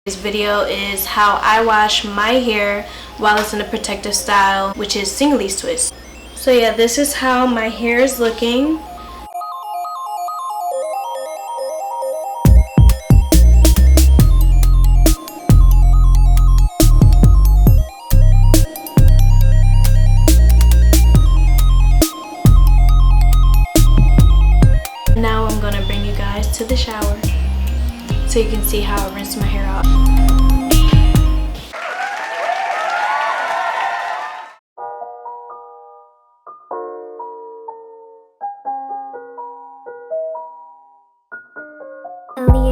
This video is how I wash my hair while it's in a protective style, which is Senegalese Twists. So yeah, this is how my hair is looking. Now I'm gonna bring you guys to the shower so you can see how I rinse my hair off.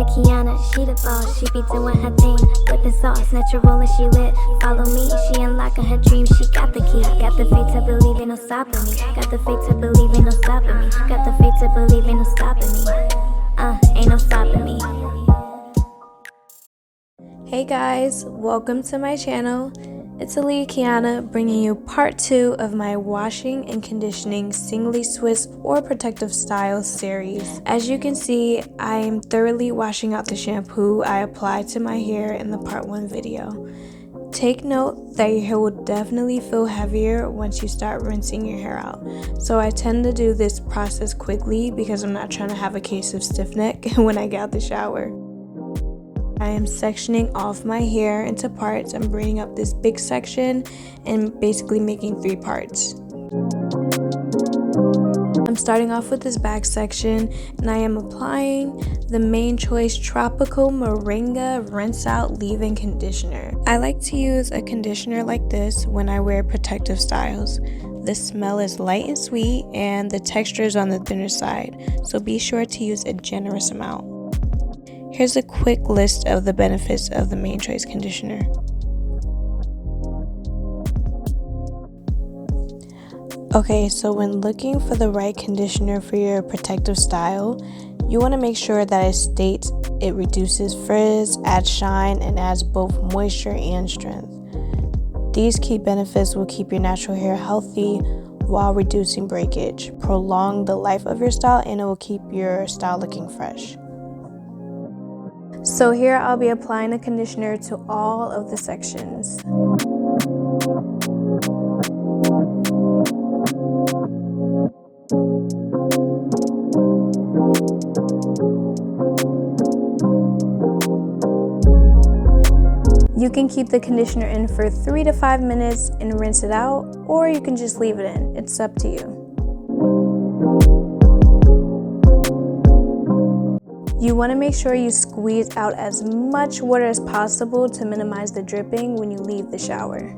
Kiana, she the boss, she be doing her thing. Whipping sauce, natural and she lit. Follow me, she unlocking her dreams. She got the key, got the faith to believe, ain't no stopping me. Got the faith to believe, ain't no stopping me. Got the faith to believe, ain't no stopping me. Ain't no stopping me. Hey guys, welcome to my channel. It's Kiana bringing you part 2 of my washing and conditioning Senegalese Twists or protective style series. As you can see, I am thoroughly washing out the shampoo I applied to my hair in the part 1 video. Take note that your hair will definitely feel heavier once you start rinsing your hair out. So I tend to do this process quickly because I'm not trying to have a case of stiff neck when I get out the shower. I am sectioning off my hair into parts. I'm braiding up this big section and basically making 3 parts. I'm starting off with this back section and I am applying the Main Choice Tropical Moringa Rinse Out Leave-In Conditioner. I like to use a conditioner like this when I wear protective styles. The smell is light and sweet and the texture is on the thinner side, so be sure to use a generous amount. Here's a quick list of the benefits of the Main Choice conditioner. Okay, so when looking for the right conditioner for your protective style, you want to make sure that it states it reduces frizz, adds shine, and adds both moisture and strength. These key benefits will keep your natural hair healthy while reducing breakage, prolong the life of your style, and it will keep your style looking fresh. So here I'll be applying the conditioner to all of the sections. You can keep the conditioner in for 3 to 5 minutes and rinse it out, or you can just leave it in. It's up to you. You want to make sure you squeeze out as much water as possible to minimize the dripping when you leave the shower.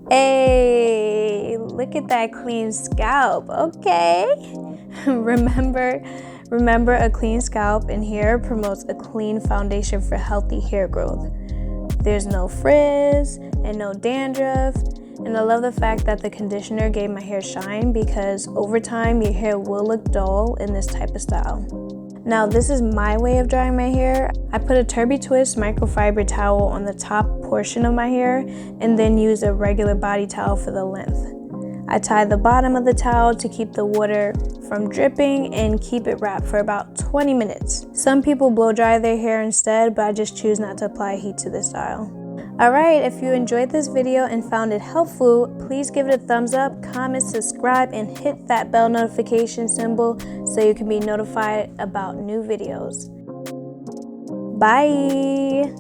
Hey, look at that clean scalp. Okay. Remember, a clean scalp and hair promotes a clean foundation for healthy hair growth. There's no frizz and no dandruff, and I love the fact that the conditioner gave my hair shine because over time your hair will look dull in this type of style. Now this is my way of drying my hair. I put a Turby Twist microfiber towel on the top portion of my hair and then use a regular body towel for the length. I tie the bottom of the towel to keep the water from dripping and keep it wrapped for about 20 minutes. Some people blow dry their hair instead, but I just choose not to apply heat to this style. Alright, if you enjoyed this video and found it helpful, please give it a thumbs up, comment, subscribe, and hit that bell notification symbol so you can be notified about new videos. Bye!